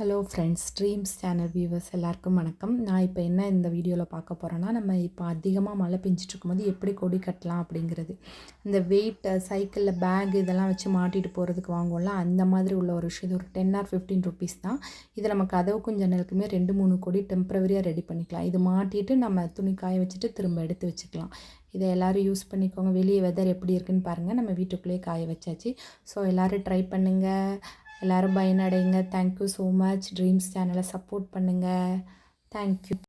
Hello friends, dreams channel viewers எல்லாருக்கும் வணக்கம். நான் இப்போ என்ன இந்த வீடியோவில் பார்க்க போகிறேன்னா, நம்ம இப்போ அதிகமாக மழை பெஞ்சிட்டு இருக்கும்போது எப்படி கொடி கட்டலாம் அப்படிங்கிறது. இந்த வெயிட் சைக்கிளில் பேக் இதெல்லாம் வச்சு மாட்டிட்டு போகிறதுக்கு வாங்குவோம்ல, அந்த மாதிரி உள்ள ஒரு விஷயம். இது ஒரு 10 ஆர் 15 ருபீஸ் தான். இது நம்ம கதவுக்கும் ஜன்னலுக்குமே 2-3 கொடி டெம்பரவரியாக ரெடி பண்ணிக்கலாம். இது மாட்டிட்டு நம்ம துணி காய வச்சுட்டு திரும்ப எடுத்து வச்சுக்கலாம். இதை எல்லோரும் யூஸ் பண்ணிக்கோங்க. வெளியே வெதர் எப்படி இருக்குன்னு பாருங்கள். நம்ம வீட்டுக்குள்ளேயே காய வச்சாச்சு. ஸோ எல்லோரும் ட்ரை பண்ணுங்கள். எல்லோரும் பயனடைங்க. Thank you so much. ட்ரீம்ஸ் சேனலை சப்போர்ட் பண்ணுங்கள். தேங்க்யூ.